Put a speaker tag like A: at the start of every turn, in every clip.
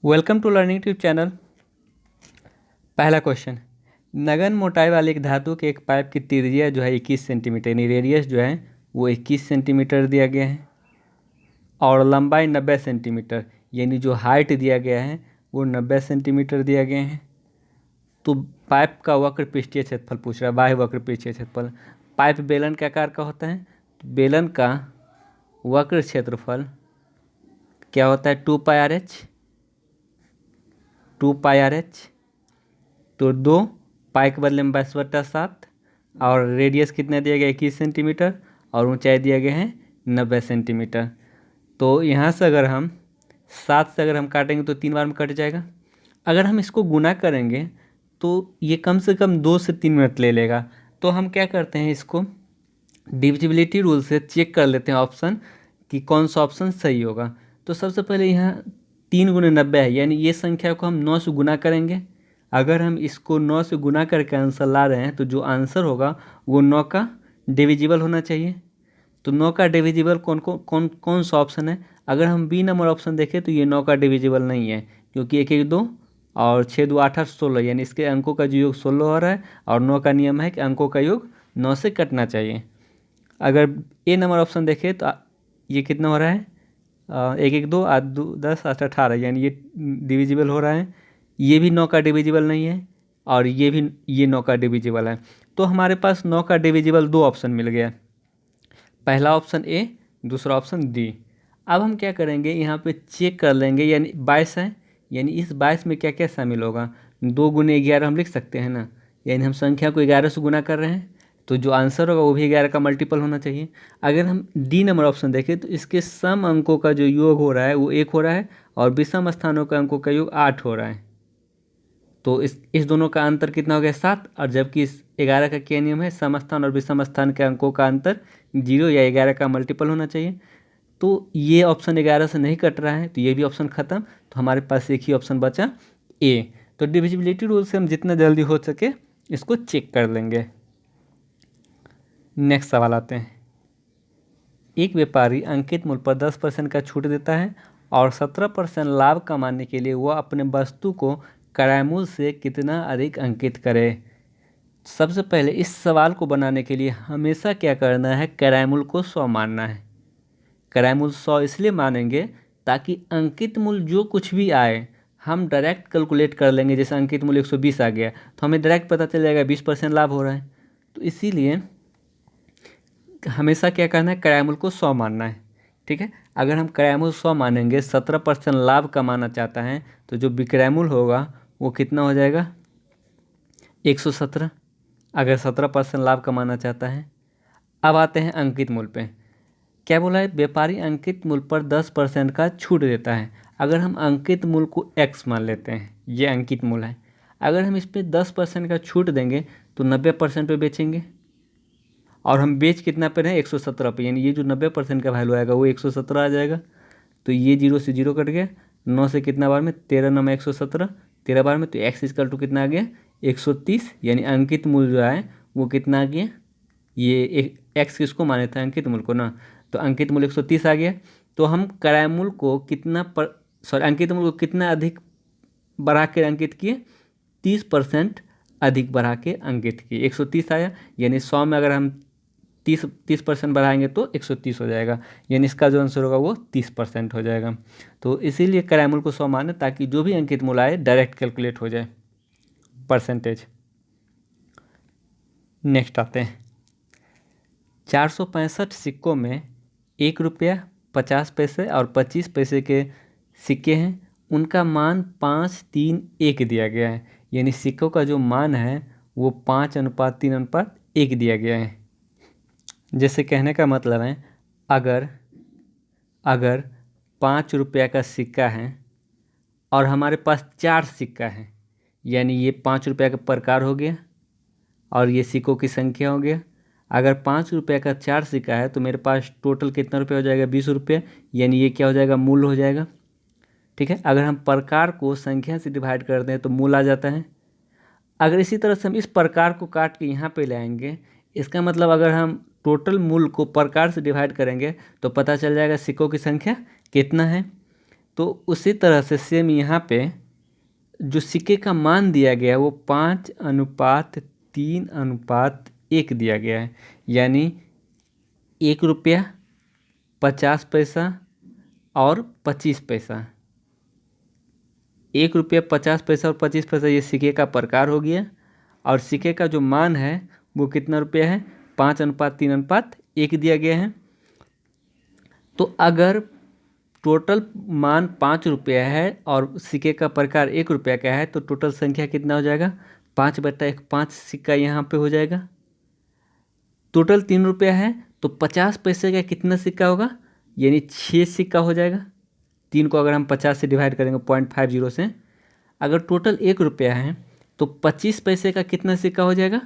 A: Welcome to learning tube channel. पहला question, नगन मोटाई वाले एक धातु के एक पाइप की त्रिज्या जो है 21 सेंटीमीटर यानी रेडियस जो है वो 21 सेंटीमीटर दिया गया है और लंबाई 90 सेंटीमीटर यानी जो हाइट दिया गया है वो 90 सेंटीमीटर दिया गया है। तो पाइप का वक्र पृष्ठीय क्षेत्रफल पूछ रहा है, बाह्य वक्र पृष्ठीय क्षेत्रफल। पाइप बेलन के आकार का होता है, तो बेलन का वक्र क्षेत्रफल क्या होता है 2πr/h। 2πr/h तो 2 पाई के बदले में 22/7 और रेडियस कितना दिया गया 21 सेंटीमीटर और ऊंचाई दिया गया है 90 सेंटीमीटर। तो यहाँ से अगर हम 7 से अगर हम काटेंगे तो 3 बार में कट जाएगा। अगर हम इसको गुना करेंगे तो ये कम से कम 2 से 3 मिनट ले लेगा। तो हम क्या करते हैं, इसको डिविजिबिलिटी रूल से चेक कर लेते हैं ऑप्शन कि कौन सा ऑप्शन सही होगा। तो सबसे पहले यहाँ 3 गुने 90 है यानी ये संख्या को हम 9 से गुना करेंगे। अगर हम इसको 9 से गुना करके आंसर ला रहे हैं तो जो आंसर होगा वो 9 का डिविजिबल होना चाहिए। तो 9 का डिविजिबल कौन सा ऑप्शन है? अगर हम बी नंबर ऑप्शन देखें तो ये 9 का डिविजिबल नहीं है, क्योंकि 1 1 2 और 6 2 8 8 16 यानी इसके अंकों का जो योग 16 हो रहा है और 9 का नियम है कि अंकों का योग 9 से कटना चाहिए। अगर ए नंबर ऑप्शन देखें तो ये कितना हो रहा है 1 1 2 8 2 10 8 18 यानी ये डिविजिबल हो रहा है। ये भी 9 का डिविजिबल नहीं है और ये 9 का डिविजिबल है। तो हमारे पास 9 का डिविजिबल 2 ऑप्शन मिल गया, पहला ऑप्शन ए, दूसरा ऑप्शन डी। अब हम क्या करेंगे, यहाँ पे चेक कर लेंगे, यानी 22 है यानी इस 22 में क्या क्या शामिल होगा। 2 गुने 11 हम लिख सकते हैं ना, यानी हम संख्या को 11 से गुना कर रहे हैं तो जो आंसर होगा वो भी 11 का मल्टीपल होना चाहिए। अगर हम डी नंबर ऑप्शन देखें तो इसके सम अंकों का जो योग हो रहा है वो 1 हो रहा है और विषम स्थानों के अंकों का योग 8 हो रहा है। तो इस दोनों का अंतर कितना हो गया 7, और जबकि इस 11 का क्या नियम है, समस्थान और विषम स्थान के अंकों का अंतर 0 या 11 का मल्टीपल होना चाहिए। तो ये ऑप्शन 11 से नहीं कट रहा है तो ये भी ऑप्शन खत्म। तो हमारे पास एक ही ऑप्शन बचा ए। तो डिविजिबिलिटी रूल से हम जितना जल्दी हो सके इसको चेक कर लेंगे। नेक्स्ट सवाल आते हैं। एक व्यापारी अंकित मूल्य पर 10% का छूट देता है और 17% लाभ कमाने के लिए वह अपने वस्तु को क्रय मूल्य से कितना अधिक अंकित करे। सबसे पहले इस सवाल को बनाने के लिए हमेशा क्या करना है, क्रय मूल्य को 100 मानना है। क्रय मूल्य 100 इसलिए मानेंगे ताकि अंकित मूल्य जो कुछ भी आए हम डायरेक्ट कैलकुलेट कर लेंगे। जैसे अंकित मूल्य 120 आ गया तो हमें डायरेक्ट पता चल जाएगा 20% लाभ हो रहा है। तो इसीलिए हमेशा क्या करना है, क्रय मूल्य को 100 मानना है। ठीक है, अगर हम क्रय मूल्य 100 मानेंगे, 17% लाभ कमाना चाहता है तो जो विक्रय मूल्य होगा वो कितना हो जाएगा 117, अगर 17% लाभ कमाना चाहता है। अब आते हैं अंकित मूल्य पे। क्या बोला है, व्यापारी अंकित मूल्य पर 10% का छूट देता है। अगर हम अंकित मूल्य को x मान लेते हैं, ये अंकित मूल्य है, अगर हम इस पर 10% का छूट देंगे तो 90% पे बेचेंगे और हम बेच कितना पे रहे 117 पे, यानी ये जो 90% का वैल्यू आएगा वो 117 आ जाएगा। तो ये 0 से 0 कट गया, 9 से कितना बार में 13 9 में 117, 13 बार में, तो x इक्वल टू कितना आ गया 130, यानी अंकित मूल्य जो है वो कितना आ गया, ये x किसको माने थे अंकित मूल्य को ना, तो अंकित मूल्य 130 आ गया। तो हम क्रय मूल्य को अंकित मूल्य को कितना अधिक बढ़ा के अंकित किए, 30% अधिक बढ़ा के अंकित किए। 130 आया, यानी 100 में अगर हम 30% बढ़ाएंगे तो 130 हो जाएगा, यानी इसका जो आंसर होगा वो 30% हो जाएगा। तो इसीलिए क्रय मूल्य को 100 माने ताकि जो भी अंकित मूल्य आए डायरेक्ट कैलकुलेट हो जाए परसेंटेज। नेक्स्ट आते हैं, 465 सिक्कों में 1 रुपया 50 पैसे और 25 पैसे के सिक्के हैं, उनका मान 5:3:1 दिया गया है। यानी सिक्कों का जो मान है वो 5:3:1 दिया गया है। जैसे कहने का मतलब है, अगर 5 रुपया का सिक्का है और हमारे पास 4 सिक्का है, यानी ये 5 रुपया का प्रकार हो गया और ये सिक्कों की संख्या हो गया। अगर 5 रुपये का 4 सिक्का है तो मेरे पास टोटल कितना रुपये हो जाएगा 20 रुपये, यानी ये क्या हो जाएगा मूल्य हो जाएगा। ठीक है, अगर हम प्रकार को संख्या से डिवाइड कर दें तो मूल्य आ जाता है। अगर इसी तरह से हम इस प्रकार को काट के यहाँ पे लाएंगे, इसका मतलब अगर हम टोटल मूल्य को प्रकार से डिवाइड करेंगे तो पता चल जाएगा सिक्कों की संख्या कितना है। तो उसी तरह से सेम यहाँ पे जो सिक्के का मान दिया गया है वो 5:3:1 दिया गया है, यानी 1 रुपया, 50 पैसा और 25 पैसा। 1 रुपया, 50 पैसा और 25 पैसा ये सिक्के का प्रकार हो गया, और सिक्के का जो मान है वो कितना रुपया है, 5:3:1 दिया गया है। तो अगर टोटल मान 5 रुपया है और सिक्के का प्रकार 1 रुपया का है, तो टोटल संख्या कितना हो जाएगा, 5/1, 5 सिक्का यहाँ पे हो जाएगा। टोटल 3 रुपया है तो 50 पैसे का कितना सिक्का होगा, यानी 6 सिक्का हो जाएगा। 3 को अगर हम 50 से डिवाइड करेंगे 0.50 से, अगर टोटल 1 रुपया है तो 25 पैसे का कितना सिक्का हो जाएगा,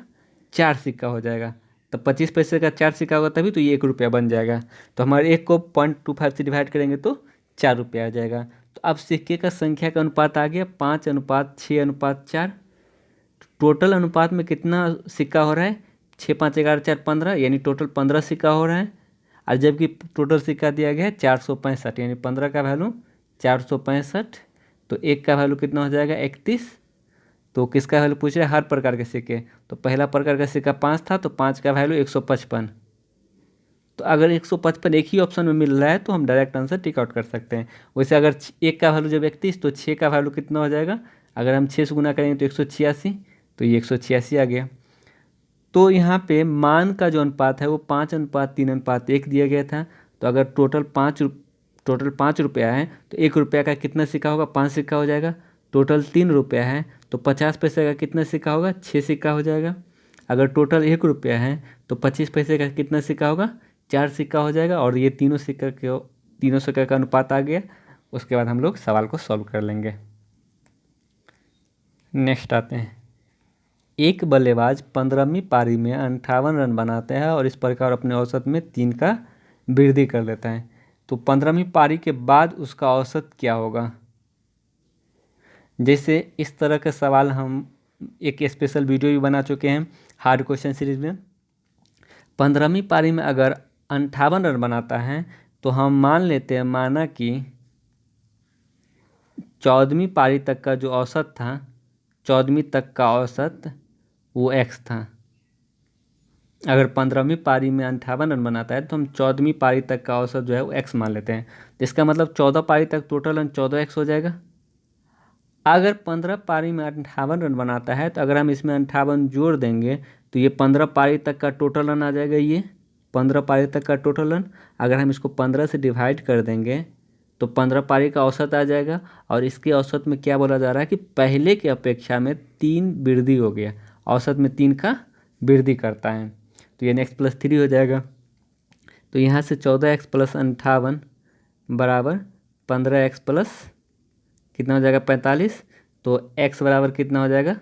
A: 4 सिक्का हो जाएगा। तो 25 पैसे का 4 सिक्का होगा तभी तो ये 1 रुपया बन जाएगा। तो हमारे 1 को 0.25 से डिवाइड करेंगे तो 4 रुपया आ जाएगा। तो अब सिक्के का संख्या का अनुपात आ गया 5:6:4। टोटल अनुपात में कितना सिक्का हो रहा है, 6 5 11 4 15, यानी टोटल 15 सिक्का हो रहा है। और जबकि टोटल सिक्का दिया गया है 465, यानी 15 का वैल्यू 465, तो 1 का वैल्यू कितना हो जाएगा, 31। तो किसका वैल्यू पूछ रहे हैं, हर प्रकार के सिक्के। तो पहला प्रकार का सिक्का 5 था तो 5 का वैल्यू 155। तो अगर 155 एक ही ऑप्शन में मिल रहा है तो हम डायरेक्ट आंसर टिक आउट कर सकते हैं। वैसे अगर 1 का वैल्यू जब 31 तो 6 का वैल्यू कितना हो जाएगा, अगर हम 6 से गुना करेंगे तो 186, तो ये 186 आ गया। तो यहाँ पे मान का जो अनुपात है वो 5:3:1 दिया गया था। तो अगर टोटल 5 रुपया है तो 1 रुपया का कितना सिक्का होगा, 5 सिक्का हो जाएगा। टोटल 3 रुपया है तो 50 पैसे का कितना सिक्का होगा, 6 सिक्का हो जाएगा। अगर टोटल 1 रुपया है तो 25 पैसे का कितना सिक्का होगा, 4 सिक्का हो जाएगा। और ये तीनों सिक्का का अनुपात आ गया। उसके बाद हम लोग सवाल को सॉल्व कर लेंगे। नेक्स्ट आते हैं, एक बल्लेबाज 15वीं पारी में 58 रन बनाता है और इस प्रकार अपने औसत में 3 का वृद्धि कर लेता है। तो 15वीं पारी के बाद उसका औसत क्या होगा। जैसे इस तरह के सवाल हम एक स्पेशल वीडियो भी बना चुके हैं हार्ड क्वेश्चन सीरीज में। 15वीं पारी में अगर 58 रन बनाता है तो हम मान लेते हैं, माना कि 14वीं पारी तक का जो औसत था, 14वीं तक का औसत वो x था। अगर 15वीं पारी में 58 रन बनाता है तो हम 14वीं पारी तक का औसत जो है वो x मान लेते हैं। तो इसका मतलब 14 पारी तक टोटल रन 14x हो जाएगा। अगर 15 पारी में 58 रन बनाता है तो अगर हम इसमें 58 जोड़ देंगे तो ये 15 पारी तक का टोटल रन आ जाएगा। ये 15 पारी तक का टोटल रन, अगर हम इसको 15 से डिवाइड कर देंगे तो 15 पारी का औसत आ जाएगा। और इसके औसत में क्या बोला जा रहा है कि पहले की अपेक्षा में 3 वृद्धि हो गया, औसत में 3 का वृद्धि करता है। तो ये नेक्स्ट +3 हो जाएगा। तो यहाँ से 14x + 58 बराबर 15x प्लस कितना हो जाएगा, 45। तो x बराबर कितना हो जाएगा,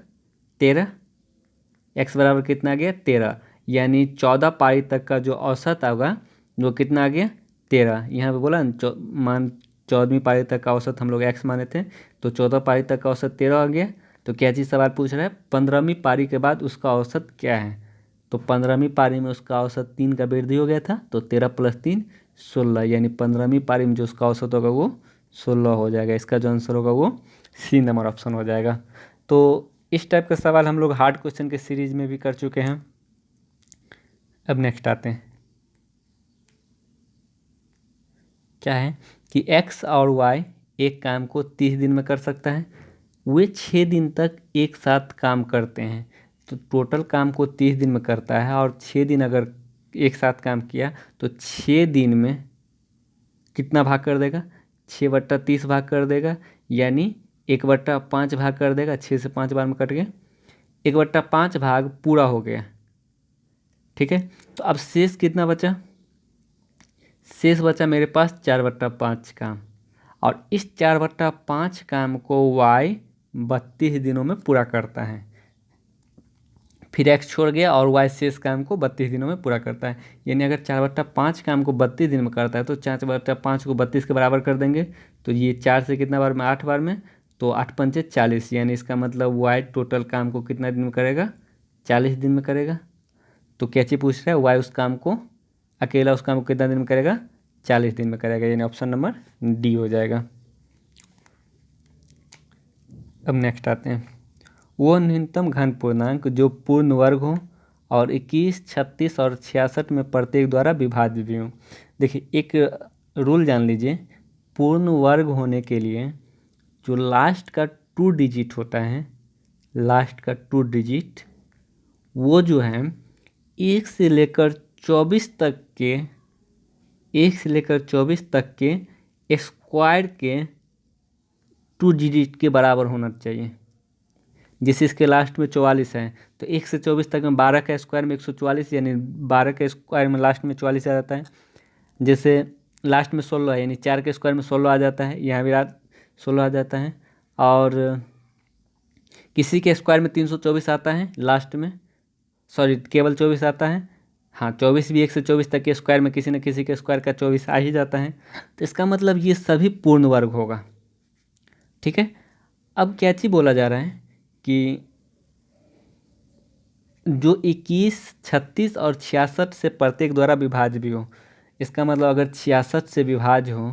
A: 13। x बराबर कितना आ गया, 13। यानी 14 पारी तक का जो औसत होगा वो कितना आ गया, 13। यहाँ पे बोला मान 14वीं पारी तक का औसत हम लोग x माने थे, तो 14 पारी तक का औसत 13 आ गया। तो क्या चीज़ सवाल पूछ रहा है, 15वीं पारी के बाद उसका औसत क्या है। तो 15वीं पारी में उसका औसत 3 का वृद्धि हो गया था, तो 13 + 3 16, यानी 15वीं पारी में जो उसका औसत होगा वो 16 हो जाएगा। इसका जो आंसर होगा वो C नंबर ऑप्शन हो जाएगा। तो इस टाइप का सवाल हम लोग हार्ड क्वेश्चन के सीरीज में भी कर चुके हैं। अब नेक्स्ट आते हैं, क्या है कि x और y एक काम को 30 दिन में कर सकता है। वे 6 दिन तक एक साथ काम करते हैं। तो टोटल काम को 30 दिन में करता है और 6 दिन अगर एक साथ काम किया तो 6 दिन में कितना भाग कर देगा, 6/30 भाग कर देगा, यानी 1/5 भाग कर देगा। 6 से 5 बार में कट गया, 1/5 भाग पूरा हो गया। ठीक है, तो अब शेष कितना बचा, शेष बचा मेरे पास 4/5 काम। और इस 4/5 काम को y 32 दिनों में पूरा करता है। फिर x छोड़ गया और y शेष काम को 32 दिनों में पूरा करता है। यानी अगर 4/5 काम को 32 दिन में करता है तो 4/5 को 32 के बराबर कर देंगे। तो ये 4 से कितना बार में, 8 बार में, तो 8 पंचे 40, यानी इसका मतलब y टोटल काम को कितना दिन में करेगा, 40 दिन में करेगा। तो क्या चीज़ पूछ रहा है, y उस काम को अकेला उस काम को कितना दिन में करेगा, 40 दिन में करेगा, यानी ऑप्शन नंबर D हो जाएगा। अब नेक्स्ट आते हैं, वो न्यूनतम घन पूर्णांक जो पूर्ण वर्ग हो और 21, 36 और 66 में प्रत्येक द्वारा विभाज्य भी हो। देखिए एक रूल जान लीजिए, पूर्ण वर्ग होने के लिए जो लास्ट का 2 डिजिट होता है, लास्ट का 2 डिजिट, वो जो है 1 से लेकर 24 तक के 1 से लेकर 24 तक के स्क्वायर के 2 डिजिट के बराबर होना चाहिए। जैसे इसके लास्ट में 44 है तो 1 से 24 तक में 12 का स्क्वायर में 144, यानी 12 के स्क्वायर में लास्ट में 44 आ जाता है। जैसे लास्ट में 16 है यानी 4 के स्क्वायर में 16 आ जाता है, यहाँ भी 16 आ जाता है। और किसी के स्क्वायर में 324 आता है लास्ट में, सॉरी केवल 24 आता है। हाँ 24 भी 1 से 24 तक के स्क्वायर में किसी न किसी के स्क्वायर का 24 आ ही जाता है। तो इसका मतलब ये सभी पूर्ण वर्ग होगा। ठीक है, अब क्या चीज़ बोला जा रहा है कि जो 21, 36 और 66 से प्रत्येक द्वारा विभाज्य भी हो। इसका मतलब अगर 66 से विभाज्य हो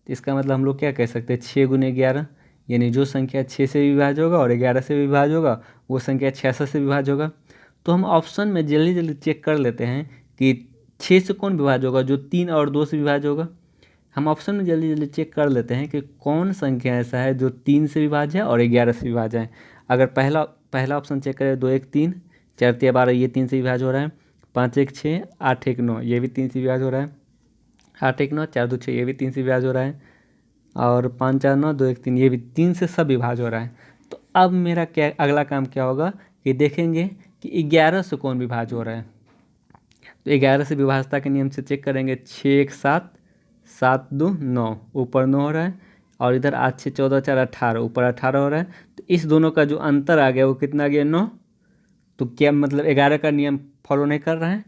A: तो इसका मतलब हम लोग क्या कह सकते हैं, 6 गुने 11, यानी जो संख्या 6 से विभाज्य होगा और 11 से विभाज्य होगा वो संख्या 66 से विभाज्य होगा। तो हम ऑप्शन में जल्दी जल्दी चेक कर लेते हैं कि 6 से कौन विभाज्य होगा, जो 3 और 2 से विभाज्य होगा। हम ऑप्शन में जल्दी जल्दी चेक कर लेते हैं कि कौन संख्या ऐसा है जो 3 से विभाज्य है और 11 से विभाज्य है। अगर पहला ऑप्शन चेक करें, 2 1 3, 4 3 12, ये 3 से विभाज्य हो रहा है। 5 1 6, 8 1 9, ये भी 3 से विभाज्य हो रहा है। 8 1 9, 4 2 6, ये भी 3 से विभाज्य हो रहा है। और 5 4 9, 2 1 3, ये भी 3 से सब विभाज्य हो रहा है। तो अब मेरा क्या अगला काम क्या होगा कि देखेंगे कि 11 से कौन विभाज्य हो रहा है। तो 11 से विभाज्यता के नियम से चेक करेंगे, 6 1 7, 7 2 9, ऊपर 9 हो रहा है। और इधर 8 6 14 4 18, ऊपर 18 हो रहा है। तो इस दोनों का जो अंतर आ गया वो कितना आ गया, 9। तो क्या मतलब 11 का नियम फॉलो नहीं कर रहा है।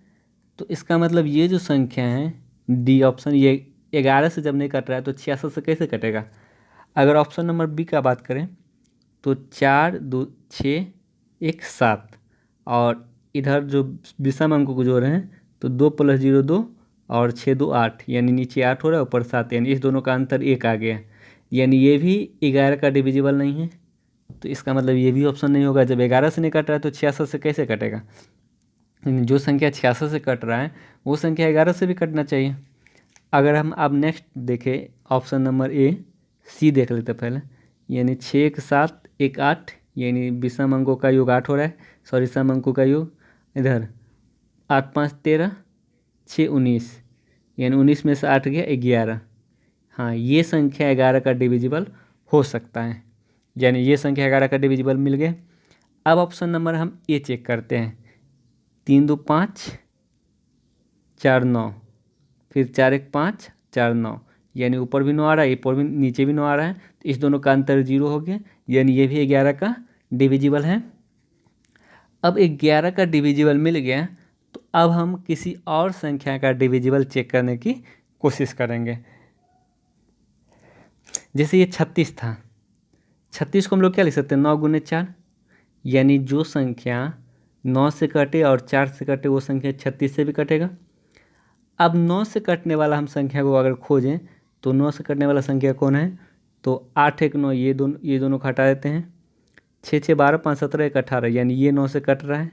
A: तो इसका मतलब ये जो संख्या है डी ऑप्शन, ये 11 से जब नहीं कट रहा है तो 66 से कैसे कटेगा। अगर ऑप्शन नंबर बी का बात करें तो 4 2 6 1 7, और इधर जो विषम अंक को जोड़ रहे हैं तो 2 + 0 2 और 6 2 8, यानी नीचे 8 हो रहा है ऊपर 7, यानी इस दोनों का अंतर 1 आ गया, यानी ये भी 11 का डिविजिबल नहीं है। तो इसका मतलब ये भी ऑप्शन नहीं होगा। जब 11 से नहीं कट रहा है तो 66 से कैसे कटेगा। जो संख्या 66 से कट रहा है वो संख्या 11 से भी कटना चाहिए। अगर हम अब नेक्स्ट देखें ऑप्शन नंबर ए, सी देख लेते पहले, यानी 6 1 7 1 8, यानी विषम अंकों का योग 8 हो रहा है, सॉरी सम अंकों का योग। इधर 8 5 13, 6 19, यानी 19 में से 8 गया 11। हाँ ये संख्या 11 का डिविजिबल हो सकता है, यानी ये संख्या 11 का डिविजिबल मिल गया। अब ऑप्शन नंबर हम ए चेक करते हैं, 3 2 5 4 9, फिर 4 1 5 4 9, यानी ऊपर भी 9 आ रहा है, ऊपर भी नीचे भी 9 आ रहा है। तो इस दोनों का अंतर 0 हो गया, यानी ये भी 11 का डिविजिबल है। अब 11 का डिविजिबल मिल गया तो अब हम किसी और संख्या का डिविजिबल चेक करने की कोशिश करेंगे। जैसे ये 36 था, 36 को हम लोग क्या लिख सकते हैं, 9 गुने 4, यानी जो संख्या 9 से कटे और 4 से कटे वो संख्या 36 से भी कटेगा। अब 9 से कटने वाला हम संख्या को अगर खोजें तो 9 से कटने वाला संख्या कौन है, तो 8 1 9, ये दोनों को हटा देते हैं। 6 6 12, 5 17 1 18, यानी ये 9 से कट रहा है।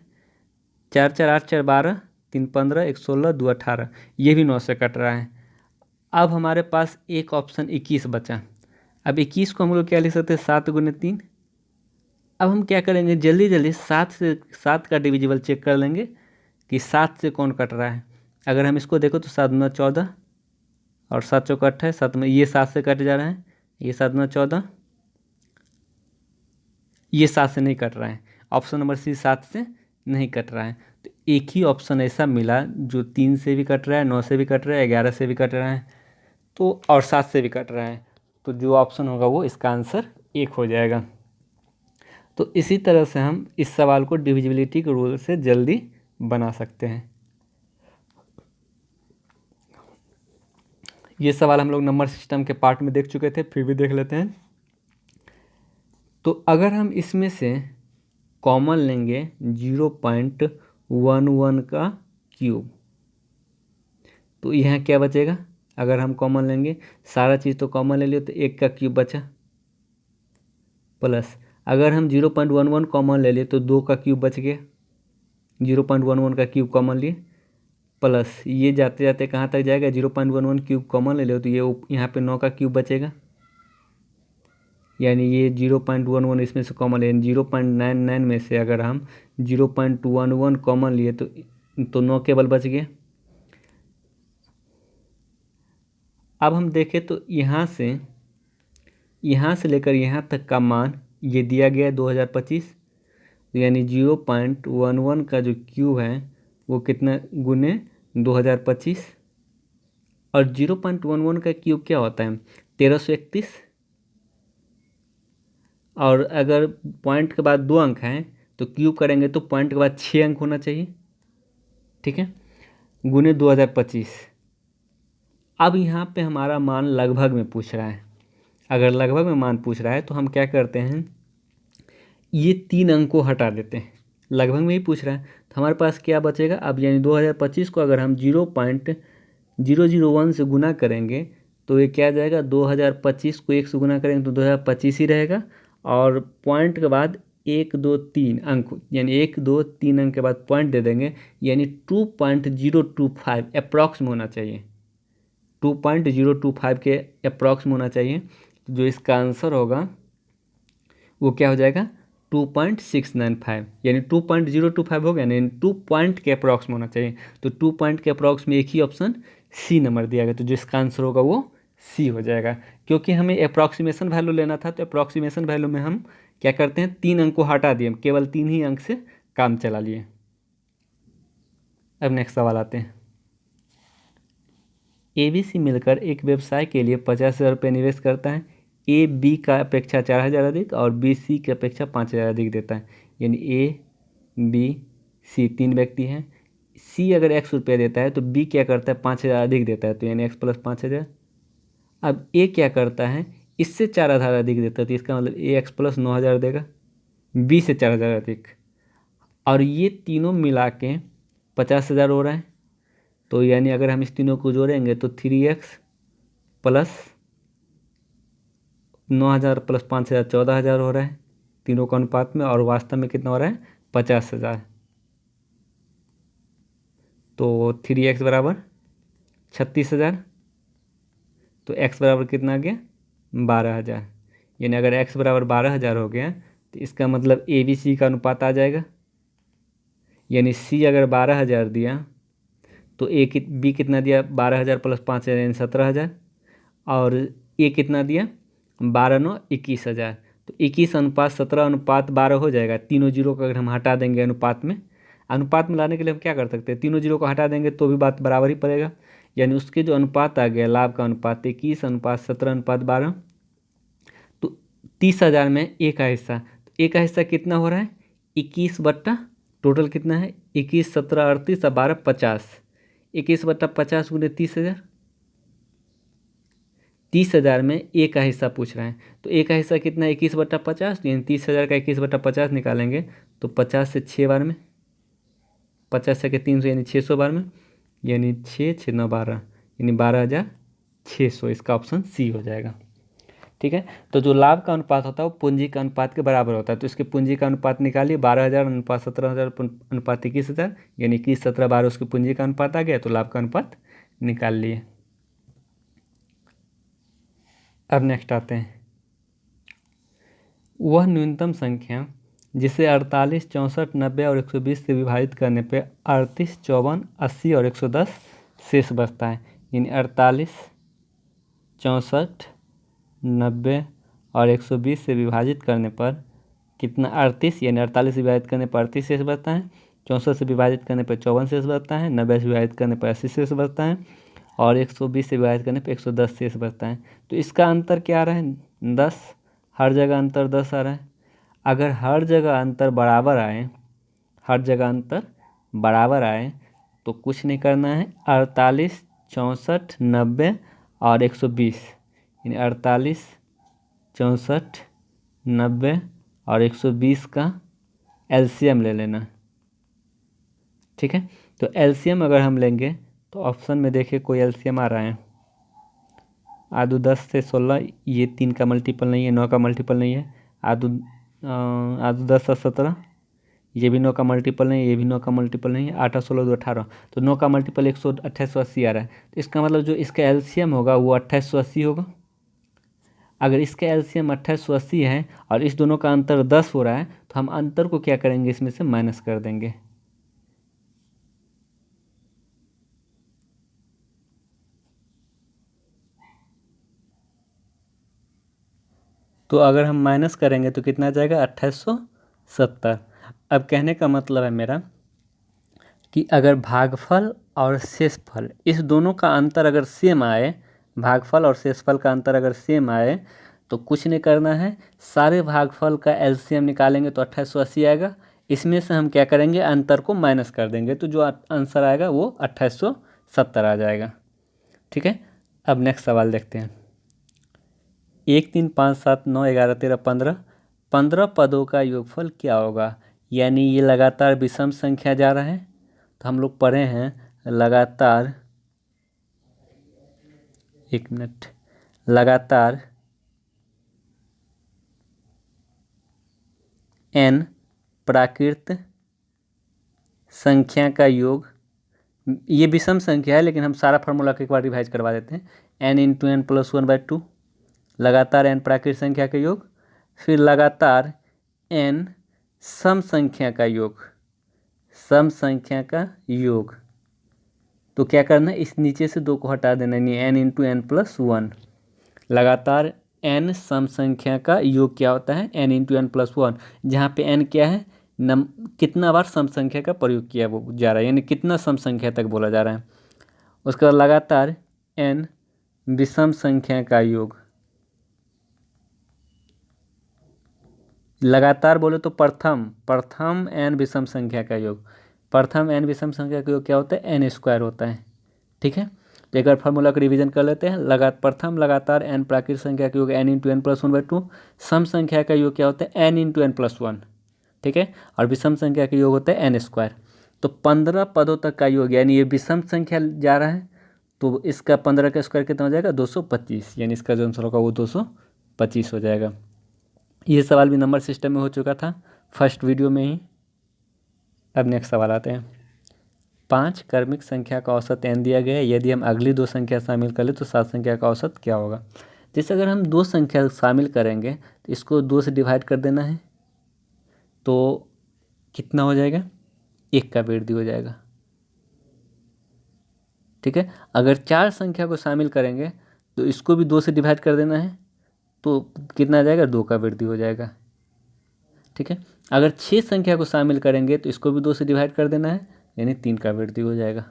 A: 4 4 8 4 12, 3 15 1 16 2 18, ये भी 9 से कट रहा है। अब हमारे पास एक ऑप्शन 21 बचा। अब 21 को हम लोग क्या लिख सकते हैं, 7 गुने 3। अब हम क्या करेंगे, जल्दी जल्दी 7 का डिविजिबल चेक कर लेंगे कि 7 से कौन कट रहा है। अगर हम इसको देखो तो 7 9 14 और 7 चौक 28, 7 में ये 7 से कट जा रहा है, ये 7 9 14, ये 7 से नहीं कट रहा है। ऑप्शन नंबर सी 7 से नहीं कट रहा है। तो एक ही ऑप्शन ऐसा मिला जो 3 से भी कट रहा है, 9 से भी कट रहा है, 11 से भी कट रहा है, तो और 7 से भी कट रहा है। तो जो ऑप्शन होगा वो इसका आंसर 1 हो जाएगा। तो इसी तरह से हम इस सवाल को डिविजिबिलिटी के रूल से जल्दी बना सकते हैं। ये सवाल हम लोग नंबर सिस्टम के पार्ट में देख चुके थे, फिर भी देख लेते हैं। तो अगर हम इसमें से कॉमन लेंगे 0.11 का क्यूब तो यहाँ क्या बचेगा। अगर हम कॉमन लेंगे, सारा चीज़ तो कॉमन ले लियो तो 1 का क्यूब बचा, प्लस अगर हम 0.11 कॉमन ले लिए तो 2 का क्यूब बच गया, 0.11 का क्यूब कॉमन लिए, प्लस ये जाते जाते कहाँ तक जाएगा, 0.11 क्यूब कॉमन ले लो तो ये यहाँ पे 9 का क्यूब बचेगा, यानी ये 0.11 इसमें से कॉमन ले, 0.99 में से अगर हम 0.11 कॉमन लिए तो 9 केवल बच गए। अब हम देखें तो यहाँ से लेकर यहाँ तक का मान ये दिया गया है 2025, यानी 0.11 का जो क्यूब है वो कितना गुने 2025, और 0.11 का क्यूब क्या होता है 1331, और अगर पॉइंट के बाद 2 अंक हैं तो क्यूब करेंगे तो पॉइंट के बाद 6 अंक होना चाहिए, ठीक है, गुने 2025। अब यहाँ पे हमारा मान लगभग में पूछ रहा है, अगर लगभग में मान पूछ रहा है तो हम क्या करते हैं, ये 3 अंक को हटा देते हैं, लगभग में ही पूछ रहा है तो हमारे पास क्या बचेगा अब, यानी 2025 को अगर हम 0.001 से गुना करेंगे तो ये क्या आ जाएगा, 2025 को 1 से गुना करेंगे तो 2025 ही रहेगा, और पॉइंट के बाद 1 2 3 अंक, यानी 1 2 3 अंक के बाद पॉइंट दे देंगे, यानी 2.025 अप्रॉक्स में होना चाहिए, 2.025 के अप्रॉक्स में होना चाहिए। तो जो इसका आंसर होगा वो क्या हो जाएगा 2.695, यानी 2.025 हो गया, यानी 2 पॉइंट के अप्रॉक्स में होना चाहिए, तो 2 पॉइंट के अप्रॉक्स में एक ही ऑप्शन सी नंबर दिया गया, तो जो इसका आंसर होगा वो सी हो जाएगा, क्योंकि हमें अप्रॉक्सीमेशन वैल्यू लेना था, तो अप्रॉक्सीमेशन वैल्यू में हम क्या करते हैं 3 अंक को हटा दिए, केवल 3 ही अंक से काम चला लिए। अब नेक्स्ट सवाल आते हैं, ABC मिलकर एक व्यवसाय के लिए 50,000 रुपये निवेश करता है, A B का अपेक्षा 4,000 अधिक और B C की अपेक्षा 5,000 अधिक देता है, यानी A B C 3 व्यक्ति हैं, C अगर X रुपये देता है तो B क्या करता है 5,000 अधिक देता है, तो यानी X प्लस 5,000। अब A क्या करता है, इससे 4,000 अधिक देता है, तो इसका मतलब A X प्लस 9,000 देगा, B से 4,000 अधिक, और ये तीनों मिला के 50,000 हो रहा है, तो यानी अगर हम इस तीनों को जोड़ेंगे तो 3x प्लस 9,000 प्लस 5,000 14,000 हो रहा है तीनों का अनुपात में, और वास्तव में कितना हो रहा है 50,000, तो 3x बराबर 36,000, तो x बराबर कितना आ गया 12,000, यानी अगर x बराबर 12,000 हो गया तो इसका मतलब ABC का अनुपात आ जाएगा, यानी C अगर 12,000 दिया तो B कितना दिया 12,000 प्लस 5,000 यानी 17,000, और A कितना दिया 12 9 21,000, तो 21:17:12 हो जाएगा, तीनों जीरो को अगर हम हटा देंगे अनुपात में लाने के लिए हम क्या कर सकते हैं, तीनों जीरो को हटा देंगे तो भी बात बराबर ही पड़ेगा, यानी उसके जो अनुपात आ गया लाभ का अनुपात 21:17:12, तो 30,000 में A का हिस्सा, तो A का हिस्सा कितना हो रहा है 21 बट्टा टोटल कितना है 21 17 38 और 12 50, 21 बट्टा 50 गुने 30,000, 30,000 में A का हिस्सा पूछ रहा है, तो A का हिस्सा कितना है 21 बट्टा 50, यानी 30,000 का 21 बट्टा 50 निकालेंगे तो 50 से 6 बार में, 50 से 300 यानी 600 बार में, यानी 6 6 9 12 यानी 12,600, इसका ऑप्शन सी हो जाएगा, ठीक है। तो जो लाभ का अनुपात होता है वो पूंजी का अनुपात के बराबर होता है, तो इसके पूंजी का अनुपात निकालिए 12,000 अनुपात 17,000 अनुपात 21,000, यानी 21 17 12 उसके पूंजी का अनुपात आ गया, तो लाभ का अनुपात निकाल लिए। अब नेक्स्ट आते हैं, वह न्यूनतम संख्या जिसे 48 64 90 और 120 से विभाजित करने पे 38 54 80 और 110 शेष बचता है, यानी 48 64 90 और 120 से विभाजित करने पर कितना 38, यानी 48 से विभाजित करने पर 38 शेष बचता है, 64 से विभाजित करने पर 54 शेष बचता है, 90 से विभाजित करने पर 80 शेष बचता है, और 120 से विभाजित करने पर 110 शेष बचता है। तो इसका अंतर क्या आ रहा है 10, हर जगह अंतर 10 आ रहा है। अगर हर जगह अंतर बराबर आए तो कुछ नहीं करना है, 48 64 90 और 120, यानी 48 64 90 और 120 का एलसीएम ले लेना, ठीक है। तो एलसीएम अगर हम लेंगे तो ऑप्शन में देखिए कोई एलसीएम आ रहा है, आदू 10 से 16, ये 3 का मल्टीपल नहीं है, 9 का मल्टीपल नहीं है, आदू आज 10 और 17, ये भी 9 का मल्टीपल नहीं, ये भी 9 का मल्टीपल नहीं है, 8 और 16 2 18, तो 9 का मल्टीपल 2880 आ रहा है। तो इसका मतलब जो इसका एलसीएम होगा वो 2880 होगा। अगर इसका एलसीएम 2880 है और इस दोनों का अंतर 10 हो रहा है, तो हम अंतर को क्या करेंगे, इसमें से माइनस कर देंगे। तो अगर हम माइनस करेंगे तो कितना आ जाएगा, 2870। अब कहने का मतलब है मेरा कि अगर भागफल और शेषफल इस दोनों का अंतर अगर सेम आए, भागफल और शेषफल का अंतर अगर सेम आए, तो कुछ नहीं करना है, सारे भागफल का एलसीएम निकालेंगे तो 2880 आएगा। इसमें से हम क्या करेंगे, अंतर को माइनस कर देंगे, तो जो आंसर आएगा वो 2870 आ जाएगा। ठीक है, अब नेक्स्ट सवाल देखते हैं। 1 3 5 7 9 11 13 15, 15 पदों का योगफल क्या होगा। यानी ये लगातार विषम संख्या जा रहा है, तो हम लोग पढ़े हैं लगातार, एक मिनट, लगातार n प्राकृत संख्या का योग, ये विषम संख्या है लेकिन हम सारा फार्मूला को एक बार रिवाइज करवा देते हैं। n इंटू एन प्लस 1/2, लगातार n प्राकृत संख्या का योग, फिर लगातार n सम संख्या का योग, सम संख्या का योग। तो क्या करना है, इस नीचे से 2 को हटा देना, यानी n इंटू एन प्लस 1। लगातार n सम संख्या का योग क्या होता है, n इंटू एन प्लस 1, जहाँ पे n क्या है, कितना बार सम संख्या का प्रयोग किया वो जा रहा है, यानी कितना सम संख्या तक बोला जा रहा है। उसके बाद लगातार n विषम संख्या का योग, लगातार बोले तो प्रथम n विषम संख्या का योग, प्रथम n विषम संख्या का योग क्या होता है, n स्क्वायर होता है। ठीक है, तो एक बार फार्मूला को रिवीजन कर लेते हैं। प्रथम लगातार n प्राकृत संख्या का योग n इंटू एन प्लस 1/2, सम संख्या का योग क्या होता है, n इंटू एन प्लस 1। ठीक है, और विषम संख्या का योग होता है n स्क्वायर। तो 15 पदों तक का योग, यानी ये विषम संख्या जा रहा है, तो इसका 15 का स्क्वायर कितना हो जाएगा, 225, यानी इसका जो आंसर होगा वो 225 हो जाएगा। ये सवाल भी नंबर सिस्टम में हो चुका था फर्स्ट वीडियो में ही। अब नेक्स्ट सवाल आते हैं। 5 क्रमिक संख्या का औसत n दिया गया है, यदि हम अगली 2 संख्या शामिल कर ले तो 7 संख्या का औसत क्या होगा। जैसे अगर हम 2 संख्या शामिल करेंगे तो इसको 2 से डिवाइड कर देना है, तो कितना हो जाएगा, 1 का वृद्धि हो जाएगा। ठीक है, अगर 4 संख्या को शामिल करेंगे तो इसको भी 2 से डिवाइड कर देना है, तो कितना आ जाएगा, 2 का वृद्धि हो जाएगा। ठीक है, अगर 6 संख्या को शामिल करेंगे तो इसको भी 2 से डिवाइड कर देना है, यानी 3 का वृद्धि हो जाएगा।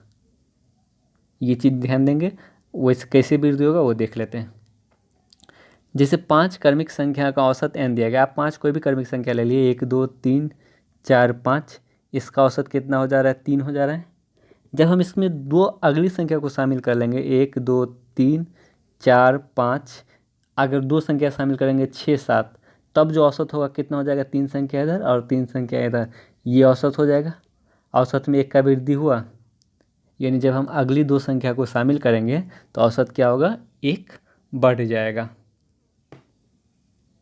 A: ये चीज़ ध्यान देंगे, वैसे कैसे वृद्धि होगा वो देख लेते हैं। जैसे 5 क्रमिक संख्या का औसत n दिया गया, आप 5 कोई भी क्रमिक संख्या ले लिए, 1 2 3 4 5, इसका औसत कितना हो जा रहा है, 3 हो जा रहा है। जब हम इसमें 2 अगली संख्या को शामिल कर लेंगे, 1 2 3 4 5, अगर 2 संख्या शामिल करेंगे 6 7, तब जो औसत होगा कितना हो जाएगा, 3 संख्या इधर और 3 संख्या इधर, ये औसत हो जाएगा। औसत में 1 का वृद्धि हुआ, यानी जब हम अगली 2 संख्या को शामिल करेंगे तो औसत क्या होगा, 1 बढ़ जाएगा।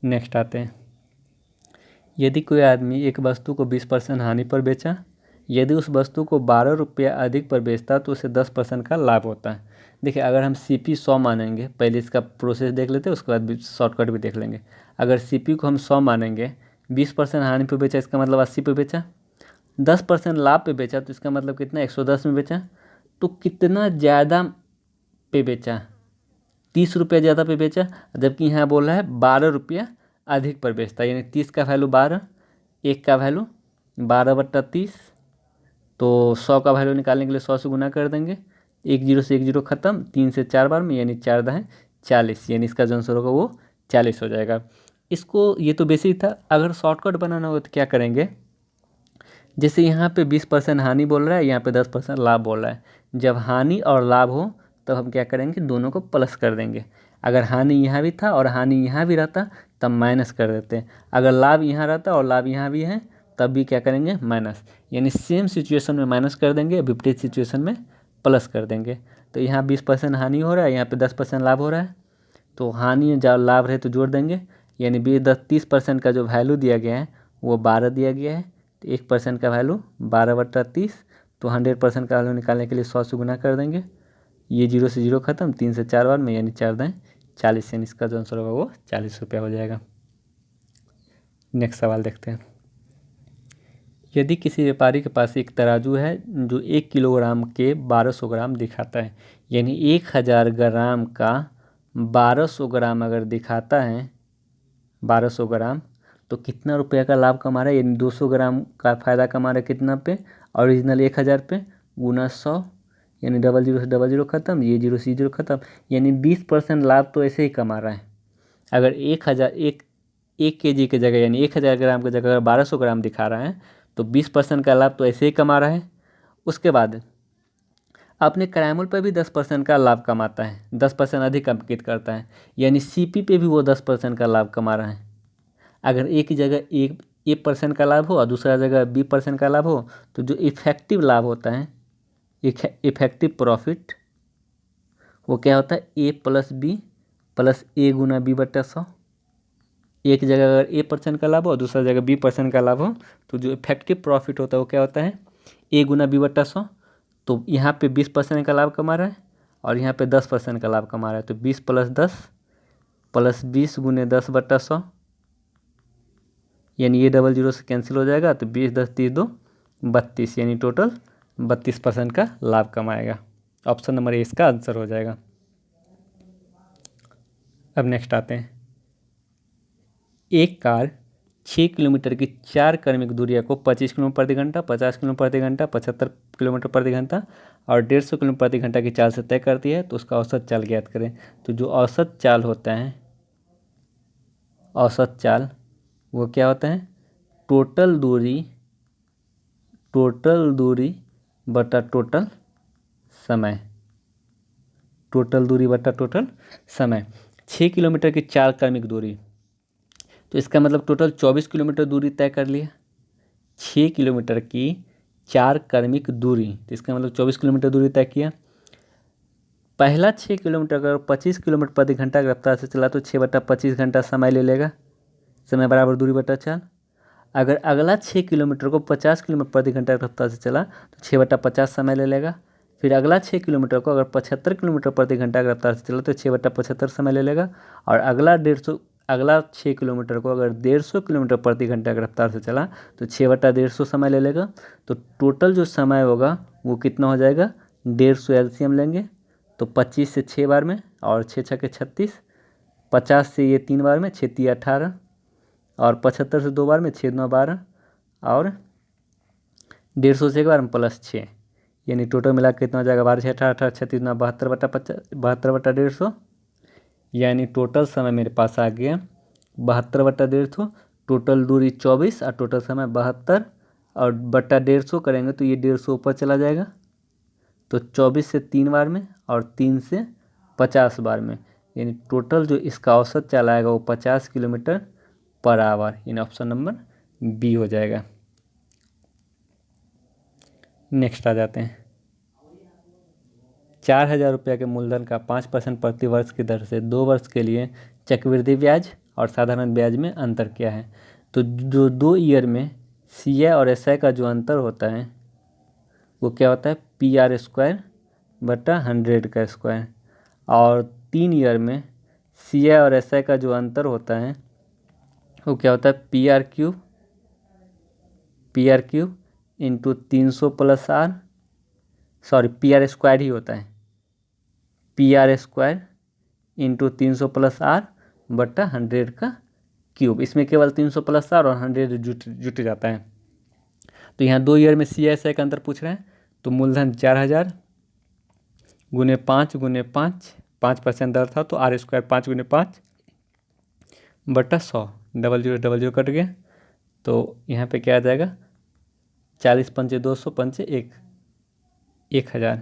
A: नेक्स्ट आते हैं। यदि कोई आदमी एक वस्तु को 20% हानि पर बेचा, यदि उस वस्तु को 12 रुपया अधिक पर बेचता तो उसे 10% का लाभ होता है। देखिए, अगर हम CP 100 मानेंगे, पहले इसका प्रोसेस देख लेते हैं, उसके बाद शॉर्टकट भी देख लेंगे। अगर CP को हम 100 मानेंगे, 20% हानि पर बेचा, इसका मतलब 80 पे बेचा, 10% लाभ पे बेचा, तो इसका मतलब कितना, 110 में बेचा। तो कितना ज़्यादा पे बेचा, 30 रुपया ज़्यादा पे बेचा, जबकि यहाँ बोल रहा है 12 रुपया अधिक पर बेचता, यानी 30 का वैल्यू 12, 1 का वैल्यू 12/30, तो 100 का वैल्यू निकालने के लिए 100 से गुना कर देंगे, 1 0 से 1 0 खत्म, 3 से 4 बार में, यानी 4 दाएँ 40, यानी इसका जो आंसर होगा वो 40 हो जाएगा। इसको, ये तो बेसिक था, अगर शॉर्टकट बनाना हो तो क्या करेंगे, जैसे यहाँ पे 20% हानि बोल रहा है, यहाँ पे 10% लाभ बोल रहा है, जब हानि और लाभ हो तब हम क्या करेंगे, दोनों को प्लस कर देंगे। अगर हानि यहाँ भी था और हानि यहाँ भी रहता तब माइनस कर देते हैं, अगर लाभ यहाँ रहता और लाभ यहाँ भी है तब भी क्या करेंगे, माइनस, यानी सेम सिचुएशन में माइनस कर देंगे, विपरीत सिचुएशन में प्लस कर देंगे। तो यहाँ 20% हानि हो रहा है, यहाँ पे 10% लाभ हो रहा है, तो हानि जब लाभ रहे तो जोड़ देंगे, यानी 30% का जो वैल्यू दिया गया है वो 12 दिया गया है। तो 1% का वैल्यू 12/30। तो 100% का वैल्यू निकालने के लिए 100 से गुना कर देंगे। ये 0 से 0 खत्म, 3 से 4 बार में, यानी 4 दाएँ 40, यानी इसका जो आंसर होगा वो 40 रुपया हो जाएगा। नेक्स्ट सवाल देखते हैं। यदि किसी व्यापारी के पास एक तराजू है जो 1 किलोग्राम के 1200 ग्राम दिखाता है, यानी 1000 ग्राम का 1200 ग्राम अगर दिखाता है 1200 ग्राम, तो कितना रुपया का लाभ कमा रहा है? यानी 200 ग्राम का फ़ायदा कमा रहा है कितना पे? ओरिजिनल 1000 पे, गुना 100, यानी 00 से 00 खत्म, ये 0 से 0 खत्म, यानी 20% लाभ तो ऐसे ही कमा रहा है। अगर 1 kg की जगह, यानी 1000 ग्राम की जगह अगर 1200 ग्राम दिखा रहा है तो 20% का लाभ तो ऐसे ही कमा रहा है। उसके बाद अपने क्राइमूल पर भी 10% का लाभ कमाता है, 10% अधिक अंकित करता है, यानी सीपी पे भी वो 10% का लाभ कमा रहा है। अगर एक ही जगह 1% का लाभ हो और दूसरा जगह 20% का लाभ हो, तो जो इफेक्टिव लाभ होता है, इफेक्टिव प्रॉफिट, वो क्या होता है? A + B + A Guna B/100। एक जगह अगर 1% का लाभ हो और दूसरा जगह 20% का लाभ हो, तो जो इफेक्टिव प्रॉफिट होता है वो क्या होता है? A Guna B/100। तो यहाँ पे 20% का लाभ कमा रहा है और यहाँ पे 10% का लाभ कमा रहा है। तो 20 + 10 + 20 गुने 10/100, यानी ये 00 से कैंसिल हो जाएगा। तो 20 10 30 2 32, यानी टोटल 32% का लाभ कमाएगा। ऑप्शन नंबर ए इसका आंसर हो जाएगा। अब नेक्स्ट आते हैं। एक कार 6 किलोमीटर की 4 क्रमिक दूरिया को 25 किलोमीटर प्रति घंटा, 50 किलोमीटर प्रति घंटा, 75 किलोमीटर प्रति घंटा और 150 किलोमीटर प्रति घंटा की चाल से तय करती है, तो उसका औसत चाल ज्ञात करें। तो जो औसत चाल होता है, औसत चाल वो क्या होता है? टोटल दूरी बटा टोटल समय, टोटल दूरी बटा टोटल समय। 6 किलोमीटर की 4 क्रमिक दूरी, तो इसका मतलब टोटल 24 किलोमीटर दूरी तय कर लिया। 6 किलोमीटर की 4 क्रमिक दूरी, तो इसका मतलब 24 किलोमीटर दूरी तय किया। पहला 6 किलोमीटर अगर 25 किलोमीटर प्रति घंटा की रफ्तार से चला तो 6/25 घंटा समय ले लेगा, समय बराबर दूरी बटा चाल। अगर अगला 6 किलोमीटर को 50 किलोमीटर प्रति घंटा की रफ्तार से चला तो 6/50 समय ले लेगा। फिर अगला 6 किलोमीटर को अगर 75 किलोमीटर प्रति घंटा की रफ्तार से चला तो 6/75 समय ले लेगा। और अगला 6 किलोमीटर को अगर 150 किलोमीटर प्रति घंटा की रफ्तार से चला तो 6/150 समय ले लेगा। तो टोटल जो समय होगा वो कितना हो जाएगा? 150 एलसीएम लेंगे तो 25 से 6 बार में और 6 छक्के 36, 50 से ये 3 बार में, 6 तिया 18 और 75 से 2 बार में, 6 9 12 और 150 से 1 बार में +6, यानी टोटल मिला के कितना हो जाएगा? 12 6 18 18 36 9 72/150, यानी टोटल समय मेरे पास आ गया 72/150। टोटल दूरी 24 और टोटल समय 72 और बटा 150 करेंगे तो ये 150 ऊपर चला जाएगा। तो 24 से 3 बार में और 3 से 50 बार में, यानी टोटल जो इसका औसत चाल आएगा वो 50 किलोमीटर पर आवर, यानी ऑप्शन नंबर बी हो जाएगा। नेक्स्ट आ जाते हैं। 4000 रुपये के मूलधन का 5% प्रति वर्ष की दर से 2 वर्ष के लिए चक्रवृद्धि ब्याज और साधारण ब्याज में अंतर क्या है? तो जो 2 ईयर में CI और SI का जो अंतर होता है वो क्या होता है? PR² बटा 100 का स्क्वायर। और 3 ईयर में CI और SI का जो अंतर होता है वो क्या होता है? PR³ into 300 + R, sorry PR² ही होता है, PR² इंटू 300 + R बटा 100 का क्यूब। इसमें केवल 300 + R और 100 जुट जाता है। तो यहाँ 2 ईयर में CI SI का अंतर पूछ रहे हैं, तो मूलधन 4000 गुने 5 गुने 5, 5% दर था तो R² 5 गुने 5 बटा 100, 00 00 कट गया। तो यहाँ पे क्या आ जाएगा? 40 पंचे 200 पंचे 1000,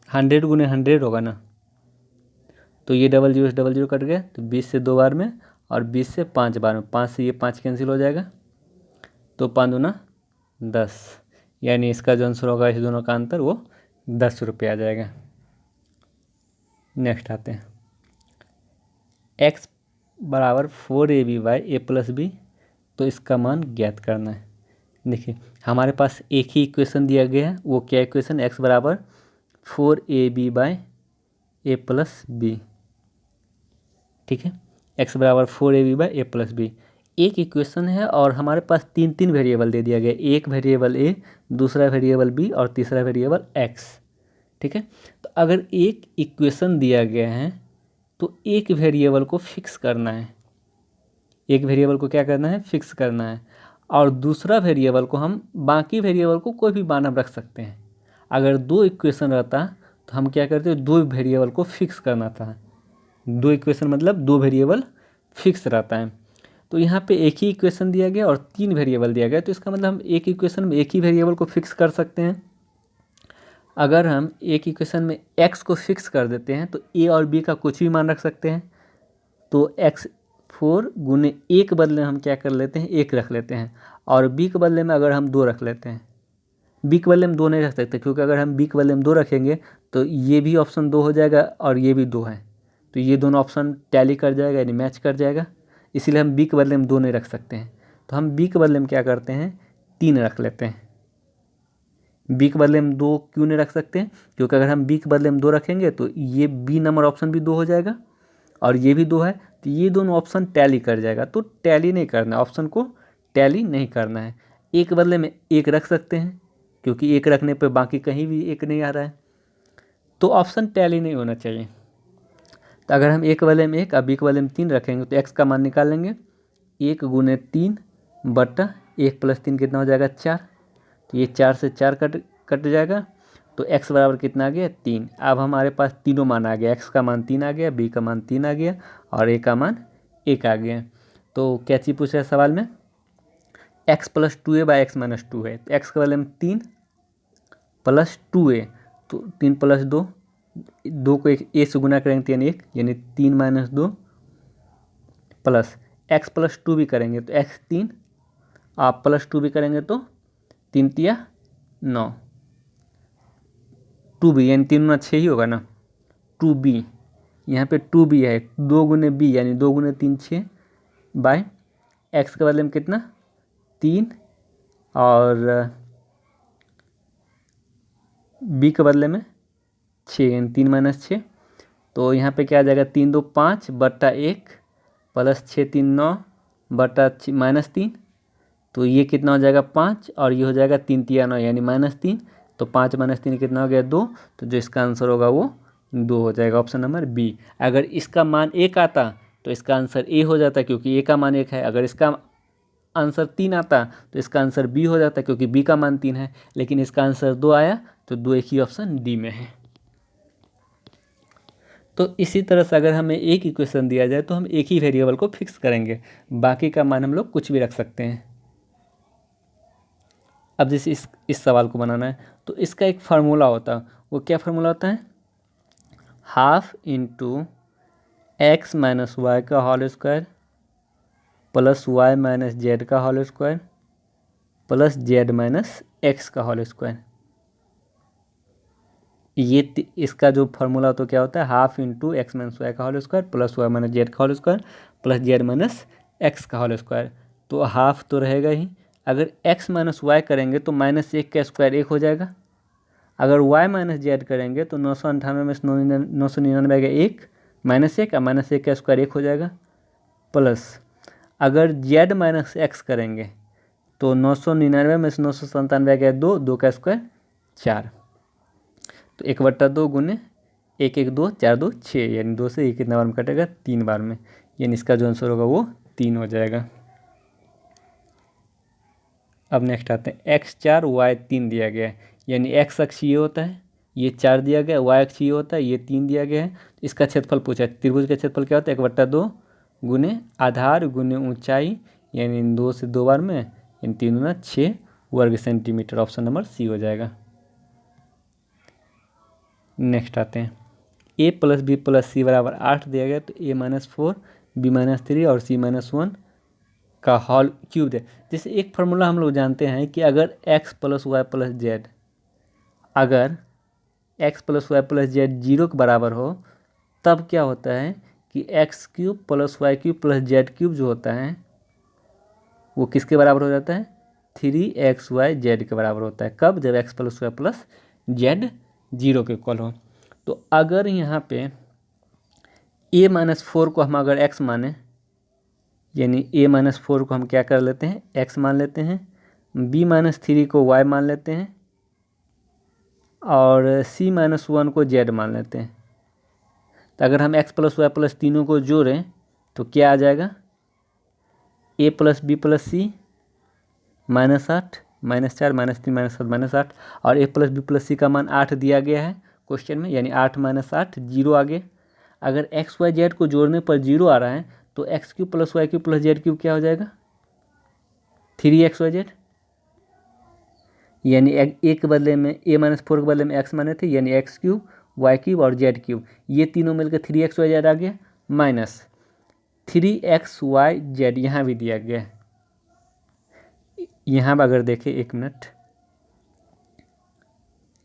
A: 100 गुने 100 होगा ना। तो ये 00 से 00 कट गया, तो 20 से 2 बार में और 20 से 5 बार में, 5 से ये 5 कैंसिल हो जाएगा। तो 5 दूना 10, यानी इसका जो आंसर होगा इस दोनों का अंतर वो 10 रुपये आ जाएगा। नेक्स्ट आते हैं, x बराबर 4ab/a+b, तो इसका मान ज्ञात करना है। देखिए हमारे पास एक ही इक्वेशन दिया गया है, वो क्या इक्वेशन, x बराबर 4ab/a+b, ठीक है, x बराबर 4ab/a+b एक इक्वेशन है और हमारे पास तीन तीन वेरिएबल दे दिया गया, एक वेरिएबल a, दूसरा वेरिएबल b और तीसरा वेरिएबल x, ठीक है। तो अगर एक इक्वेशन दिया गया है तो एक वेरिएबल को फिक्स करना है, एक वेरिएबल को क्या करना है, फिक्स करना है, और दूसरा वेरिएबल को हम बाकी वेरिएबल को कोई भी मानव रख सकते हैं। अगर दो इक्वेशन रहता तो हम क्या करते, दो वेरिएबल को फिक्स करना था, दो इक्वेशन मतलब दो वेरिएबल फिक्स रहता है। तो यहाँ पे एक ही इक्वेशन दिया गया और तीन वेरिएबल दिया गया, तो इसका मतलब हम एक इक्वेशन में एक ही वेरिएबल को फिक्स कर सकते हैं। अगर हम एक इक्वेशन में x को फिक्स कर देते हैं तो a और b का कुछ भी मान रख सकते हैं। तो x4 गुने a के बदले हम क्या कर लेते हैं, 1 रख लेते हैं, और b के बदले में अगर हम 2 रख लेते हैं, b के बदले में 2 नहीं रख सकते, क्योंकि अगर हम b के बदले में 2 रखेंगे तो ये भी ऑप्शन 2 हो जाएगा और ये भी 2 है, तो ये दोनों ऑप्शन टैली कर जाएगा, यानी मैच कर जाएगा, इसीलिए हम b के बदले में 2 नहीं रख सकते हैं। तो हम b के बदले में क्या करते हैं, 3 रख लेते हैं। b के बदले में 2 क्यों नहीं रख सकते हैं, क्योंकि अगर हम b के बदले में 2 रखेंगे तो ये b नंबर ऑप्शन भी 2 हो जाएगा और ये भी 2 है, तो ये दोनों ऑप्शन टैली कर जाएगा। तो टैली नहीं करना, ऑप्शन को टैली नहीं करना है। एक बदले में 1 रख सकते हैं, क्योंकि 1 रखने पे बाकी कहीं भी 1 नहीं आ रहा है, तो ऑप्शन टैली नहीं होना चाहिए। तो अगर हम a के बदले में 1 और b के बदले में 3 रखेंगे तो x का मान निकाल लेंगे, 1 गुने 3 बटा 1 + 3 कितना हो जाएगा, 4, तो ये 4 से 4 कट जाएगा, तो x बराबर कितना आ गया, 3। अब हमारे पास तीनों मान आ गया, x का मान 3 आ गया, b का मान 3 आ गया और a का मान 1 आ गया। तो क्या चीज़ पूछ रहा है सवाल में, x + 2a/x - 2 है, तो x के बदले में 3 + 2a, तो 3 + 2, 2 को एक a से गुना करेंगे तो यानी 1, यानी 3 - 2 प्लस x + 2 भी करेंगे तो x 3, आप +2 भी करेंगे तो 3 × 9, 2b यानी 3 × 6 ही होगा ना, 2b, यहाँ पे 2b है, 2 गुने b यानी 2 गुने 3 6 बाय x के बदले में कितना, 3 और b के बदले में 6 यानी 3 - 6, तो यहाँ पे क्या आ जाएगा, 3 2 5 बटा 1 प्लस 6 3 9 बटा -3, तो ये कितना हो जाएगा 5 और ये हो जाएगा 3 × 9 यानी -3, तो 5 - 3 कितना हो गया 2, तो जो इसका आंसर होगा वो 2 हो जाएगा, ऑप्शन नंबर बी। अगर इसका मान 1 आता तो इसका आंसर ए हो जाता, क्योंकि ए का मान 1 है। अगर इसका आंसर 3 आता तो इसका आंसर बी हो जाता, क्योंकि बी का मान 3 है, लेकिन इसका आंसर 2 आया, तो 2 एक ही ऑप्शन डी में है। तो इसी तरह से अगर हमें एक इक्वेशन दिया जाए तो हम एक ही वेरिएबल को फिक्स करेंगे, बाकी का मान हम लोग कुछ भी रख सकते हैं। अब जैसे इस सवाल को बनाना है तो इसका एक फार्मूला होता है, वो क्या फार्मूला होता है, 1/2 × x - y का whole square plus y - z का whole square plus z - x का होल स्क्वायर। ये इसका जो फार्मूला होता है क्या होता है, 1/2 × x - y का whole square plus y - z का whole square plus z - x का होल स्क्वायर। तो हाफ तो रहेगा ही, अगर x - y करेंगे तो -1 का स्क्वायर 1 हो जाएगा, अगर y - z करेंगे तो 998 में से 999 का 1 -1 और -1 का स्क्वायर 1 हो जाएगा, प्लस अगर z - x करेंगे तो 999 में से 997 का 2, 2 का स्क्वायर 4, तो 1/2 गुने 1 1 2 4 2 6, यानी 2 से 1 कितना बार में कटेगा, 3 बार में, यानी इसका जो आंसर होगा वो 3 हो जाएगा। अब नेक्स्ट आते हैं, x4 y3 दिया गया है, यानी x अक्ष ये होता है, ये 4 दिया गया है, y अक्ष ये होता है, ये 3 दिया गया है। इसका क्षेत्रफल पूछा है, त्रिभुज का क्षेत्रफल क्या होता है, 1/2 गुने आधार गुने ऊंचाई, यानी 2 से 2 बार में, यानी 3 × 6 वर्ग सेंटीमीटर, ऑप्शन नंबर सी हो जाएगा। नेक्स्ट आते हैं, a + b + c = 8 दिया गया, तो a - 4 b - 3 और c - 1 का होल क्यूब है। जैसे एक फार्मूला हम लोग जानते हैं कि अगर x + y + z, अगर x + y + z 0 के बराबर हो तब क्या होता है कि x cube plus y cube plus z cube जो होता है वो किसके बराबर हो जाता है, 3xyz के बराबर होता है। कब, जब x plus y plus z 0 के इक्वल हो। तो अगर यहाँ पे a-4 को हम अगर x माने, यानी a-4 को हम क्या कर लेते हैं, x मान लेते हैं, b-3 को y मान लेते हैं और c-1 को z मान लेते हैं। तो अगर हम x प्लस वाई प्लस तीनों को जोड़ें तो क्या आ जाएगा, a प्लस बी प्लस सी -8 -4 -3 -7 -8 और a प्लस बी प्लस सी का मान 8 दिया गया है क्वेश्चन में, यानी 8 - 8 0 आ गया। अगर एक्स वाई जेड को जोड़ने पर 0 आ रहा है तो x cube plus y cube plus z cube क्या हो जाएगा, 3xyz, यानी ए के बदले में a-4 के बदले में x माने थे, यानी एक्स क्यूब वाई क्यूब और जेड क्यूब, ये तीनों मिलकर 3xyz आ गया, माइनस 3xyz यहाँ भी दिया गया है। यहाँ पर अगर देखें, एक मिनट,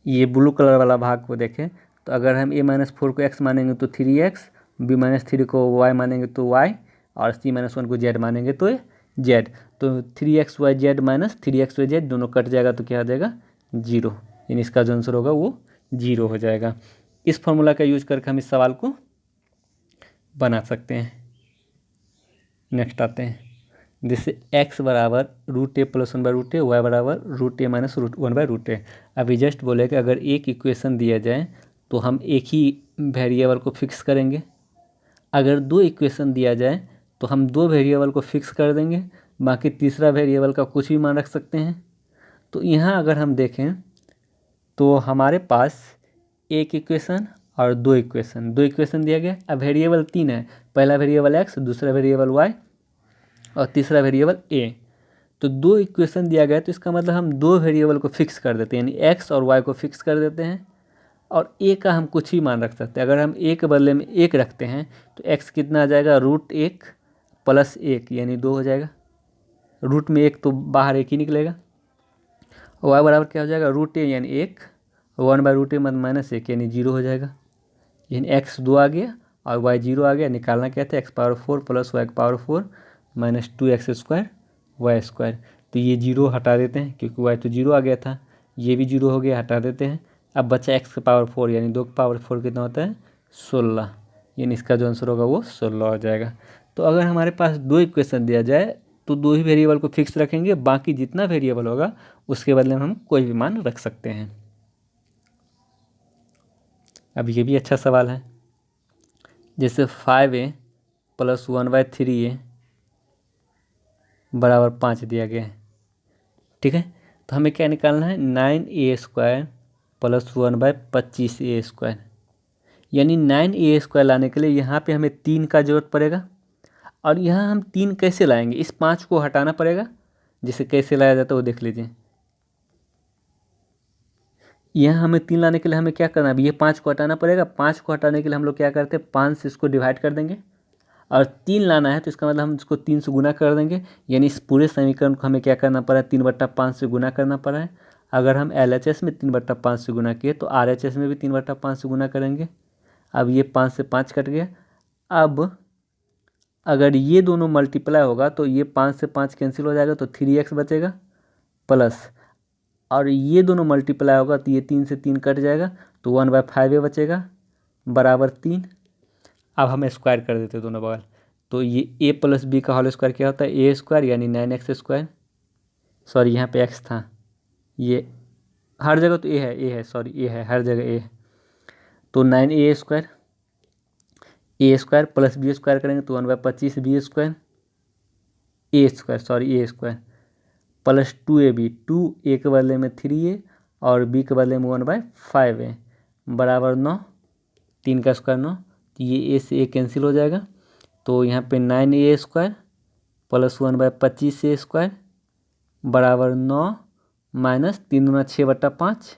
A: ये ब्लू कलर वाला भाग को देखें तो अगर हम a-4 को x मानेंगे तो 3x, b-3 को y मानेंगे तो y और c-1 को z मानेंगे तो z, तो 3xyz माइनस 3xyz दोनों कट जाएगा तो क्या आ जाएगा, 0, यानी इसका जो आंसर होगा वो 0 हो जाएगा। इस फॉर्मूला का यूज करके हम इस सवाल को बना सकते हैं। नेक्स्ट आते हैं, जिससे x बराबर √a प्लस 1/√a, y बराबर √a माइनस 1/√a। अभी जस्ट बोले कि अगर एक इक्वेशन दिया जाए तो हम एक ही वेरिएबल को फिक्स करेंगे, अगर दो इक्वेशन दिया जाए तो हम दो वेरिएबल को फिक्स कर देंगे, बाकी तीसरा वेरिएबल का कुछ भी मान रख सकते हैं। तो यहाँ अगर हम देखें तो हमारे पास एक इक्वेशन और दो इक्वेशन दिया गया। अब वेरिएबल 3 है, पहला वेरिएबल x, दूसरा वेरिएबल y और तीसरा वेरिएबल a। तो दो इक्वेशन दिया गया तो इसका मतलब हम दो वेरिएबल को फिक्स कर देते हैं, यानी x और y को फिक्स कर देते हैं और a का हम कुछ ही मान रख सकते हैं। अगर हम a के बदले में 1 रखते हैं तो x कितना आ जाएगा, √1 प्लस 1 यानी 2 हो जाएगा, रूट में 1 तो बाहर 1 ही निकलेगा। y बराबर क्या हो जाएगा, √a यानी 1, 1/√a माइनस 1 यानी 0 हो जाएगा, यानी x 2 आ गया और y 0 आ गया। निकालना क्या था, x⁴ plus y⁴ minus 2x² y²। तो ये 0 हटा देते हैं क्योंकि y तो 0 आ गया था, ये भी 0 हो गया, हटा देते हैं। अब बचा x⁴ यानी 2⁴ कितना होता है, 16, यानी इसका जो आंसर होगा वो 16 हो जाएगा। तो अगर हमारे पास दो इक्वेशन दिया जाए तो दो ही वेरिएबल को फिक्स रखेंगे, बाकी जितना वेरिएबल होगा उसके बदले में हम कोई भी मान रख सकते हैं। अब ये भी अच्छा सवाल है, जैसे 5a प्लस 1/3a बराबर 5 दिया गया है, ठीक है। तो हमें क्या निकालना है, 9a² प्लस 1/25a², यानी 9a² लाने के लिए यहाँ पे हमें 3 का जरूरत पड़ेगा और यहाँ हम 3 कैसे लाएंगे, इस 5 को हटाना पड़ेगा। जिसे कैसे लाया जाता है वो देख लीजिए। यहाँ हमें 3 लाने के लिए हमें क्या करना है, अभी ये 5 को हटाना पड़ेगा। 5 को हटाने के लिए हम लोग क्या करते हैं, 5 से इसको डिवाइड कर देंगे और 3 लाना है तो इसका मतलब हम इसको 3 से गुना कर देंगे, यानी इस पूरे समीकरण को हमें क्या करना पड़ा है, 3/5 से गुना करना पड़ा है। अगर हम LHS में 3/5 से गुना किए तो RHS में भी 3/5 से गुना करेंगे। अब ये 5 से 5 कट गया। अब अगर ये दोनों मल्टीप्लाई होगा तो ये 5 से 5 कैंसिल हो जाएगा तो 3x बचेगा, प्लस और ये दोनों मल्टीप्लाई होगा तो ये 3 से 3 कट जाएगा तो 1/5 बचेगा बराबर 3। अब हम स्क्वायर कर देते हैं दोनों बगल, तो ये a प्लस बी का होल स्क्वायर क्या होता है, a² यानी 9x², सॉरी यहाँ पे x था, ये हर जगह तो a है सॉरी a है, हर जगह a है। तो 9a² a² प्लस b² करेंगे तो 1/25b² a² plus 2ab, 2a के बदले में 3a और b के बदले में 1/5a बराबर 9, 3 का स्क्वायर 9, तो ये a से a कैंसिल हो जाएगा। तो यहाँ पे 9a² प्लस 1/25a² बराबर 9 माइनस 3 दूना 6/5,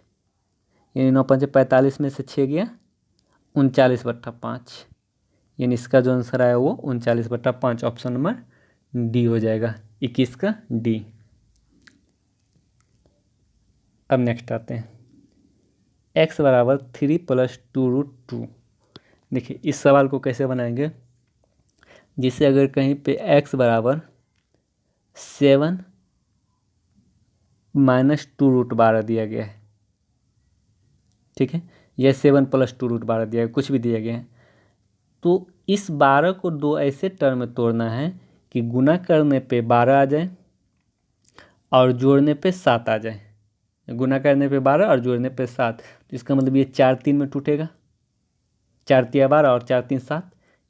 A: यानी 9×5 45 में से 6 गया 39/5, यानी इसका जो आंसर आया वो 39/5, ऑप्शन नंबर डी हो जाएगा, 21 का डी। अब नेक्स्ट आते हैं, x बराबर 3 + 2√2, देखिए इस सवाल को कैसे बनाएंगे, जिससे अगर कहीं पे x बराबर 7 माइनस 2√12 दिया गया है, ठीक है, यह 7 प्लस 2√12 दिया गया, कुछ भी दिया गया है, तो इस 12 को दो ऐसे टर्म में तोड़ना है कि गुना करने पे 12 आ जाए और जोड़ने पे 7 आ जाए। गुना करने पे 12 और जोड़ने पे 7, तो इसका मतलब ये 4 3 में टूटेगा, 4 3 12 और 4 3 7,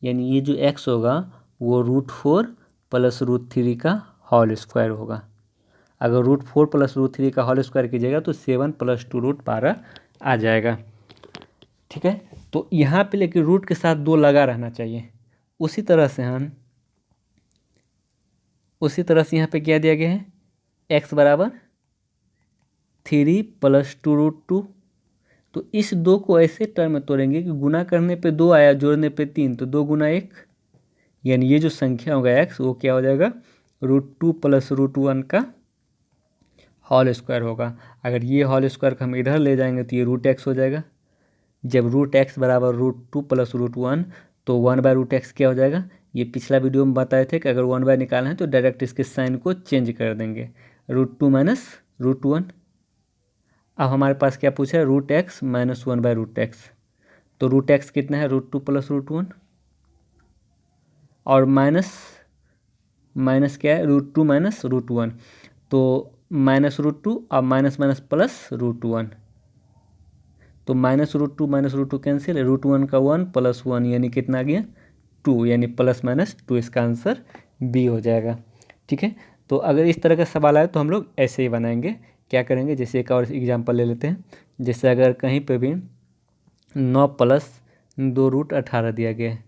A: यानी ये जो x होगा वो √4 प्लस √3 का होल स्क्वायर होगा। अगर √4 प्लस √3 का होल स्क्वायर कीजिएगा तो 7 प्लस 2√12 आ जाएगा, ठीक है। तो यहाँ पे लेकिन रूट के साथ 2 लगा रहना चाहिए। उसी तरह से यहाँ पे क्या दिया गया है, x बराबर 3 प्लस 2√2, तो इस 2 को ऐसे टर्म में तोड़ेंगे कि गुना करने पे 2 आया, जोड़ने पे 3, तो 2 गुना 1, यानी ये जो संख्या होगा x वो क्या हो जाएगा, √2 प्लस √1 का होल स्क्वायर होगा। अगर ये होल स्क्वायर को हम इधर ले जाएंगे तो ये √x हो जाएगा। जब √x बराबर √2 प्लस √1, तो 1/√x क्या हो जाएगा, ये पिछला वीडियो में बताए थे कि अगर 1/, निकालना है तो डायरेक्ट इसके साइन को चेंज कर देंगे, √2 माइनस √1। अब हमारे पास क्या पूछा है, √x माइनस 1/√x, तो √x कितना है, √2 प्लस √1, और माइनस क्या है, √2 माइनस √1, तो माइनस √2 और माइनस माइनस प्लस √1, तो माइनस √2 माइनस √2 कैंसिल, √1 का 1 प्लस 1 यानी कितना आ गया, 2, यानी प्लस माइनस 2, इसका आंसर बी हो जाएगा, ठीक है। तो अगर इस तरह का सवाल आए तो हम लोग ऐसे ही बनाएंगे। क्या करेंगे, जैसे एक और एग्जांपल ले लेते हैं। जैसे अगर कहीं पे भी 9 प्लस 2√18 दिया गया है,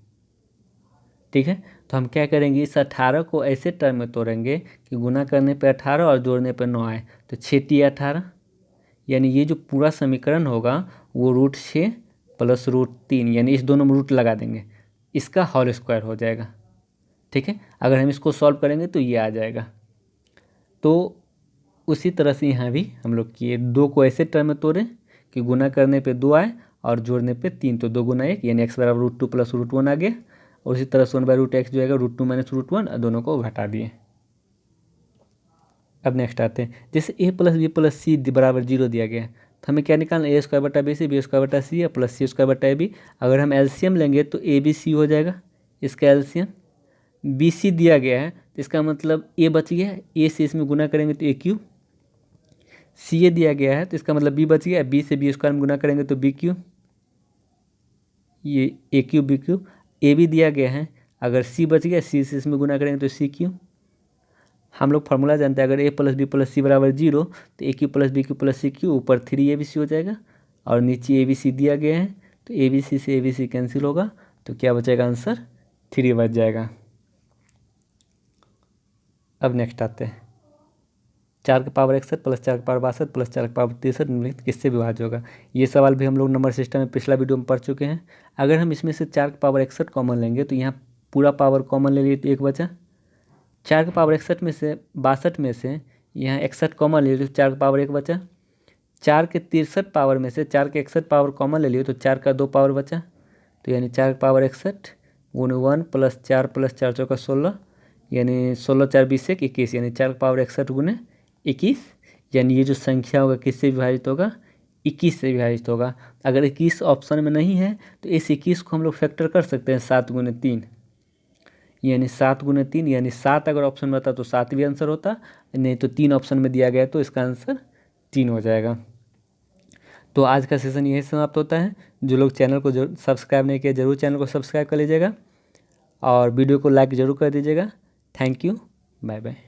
A: ठीक है, तो हम क्या करेंगे, इस 18 को ऐसे टर्म में तोड़ेंगे कि गुना करने पे 18 और जोड़ने पे 9 आए, तो 6 18, यानी ये जो पूरा समीकरण होगा वो √6 प्लस √3, यानी इस दोनों में रूट लगा देंगे, इसका होल स्क्वायर हो जाएगा, ठीक है। अगर हम इसको सॉल्व करेंगे तो ये आ जाएगा। तो उसी तरह से यहाँ भी हम लोग किए, 2 को ऐसे टर्म में तोड़ें कि गुना करने पे 2 आए और जोड़ने पे 3, तो 2 गुना 1, यानी x बराबर √2 प्लस √1 आ गया, और उसी तरह से 1/√x जो आएगा √2 माइनस √1, दोनों को घटा दिए। अब नेक्स्ट आते हैं, जैसे a plus b plus c बराबर 0 दिया गया है, तो हमें क्या निकालना, a स्क्वायर बटा बी सी, बी स्क्वायर बटा सी, प्लस सी स्क्वायर बटा ए बी। अगर हम एलसीएम लेंगे तो ए बी सी हो जाएगा, इसका एलसीएम बी सी दिया गया है, तो इसका मतलब ए बच गया, ए से इसमें गुना करेंगे तो ए क्यूब, सी ए दिया गया है तो इसका मतलब बी बच गया, बी से बी स्क्वायर में गुना करेंगे तो बी क्यूब, ये a cube b cube. A b दिया गया है, अगर सी बच गया, सी से इसमें गुना करेंगे तो सी क्यूब। हम लोग फार्मूला जानते हैं, अगर a plus b plus c बराबर 0, तो a cube plus b cube plus c cube, ऊपर 3 ABC हो जाएगा, और नीचे ABC दिया गया है, तो ABC से ABC कैंसिल होगा, तो क्या बचेगा, आंसर 3 बच जाएगा। अब नेक्स्ट आते हैं, 4 की पावर 61 प्लस 4 की पावर 62 प्लस 4 की पावर 63 निम्नलिखित किससे विभाज्य होगा। ये सवाल भी हम लोग नंबर सिस्टम में पिछला वीडियो में पढ़ चुके हैं। अगर हम इसमें से 4 की पावर 61 कॉमन लेंगे तो यहाँ पूरा पावर कॉमन ले लिए तो 1 बचा, 4 की पावर 61 में से 62 में से यहाँ 61 कॉमन ले लियो तो 4 की पावर 1 बचा, 4 के 63 पावर में से 4 के 61 पावर कॉमन ले लियो तो 4 का 2 पावर बचा, तो यानी 4 की पावर 61 गुने 1 प्लस 4 प्लस 4 चौका 16, यानी 16 4 20 1 21, यानी 4 की पावर 61 गुने 21, यानी ये जो संख्या होगा किससे विभाजित होगा, 21 से विभाजित होगा। अगर 21 ऑप्शन में नहीं है तो इस 21 को हम लोग फैक्टर कर सकते हैं 7 गुने 3, यानी 7 गुने 3, यानी 7 अगर ऑप्शन में होता तो 7 भी आंसर होता, नहीं तो 3 ऑप्शन में दिया गया तो इसका आंसर 3 हो जाएगा। तो आज का सेशन यही समाप्त होता है। जो लोग चैनल को सब्सक्राइब नहीं किया, जरूर चैनल को सब्सक्राइब कर लीजिएगा और वीडियो को लाइक ज़रूर कर दीजिएगा। Thank you, bye bye.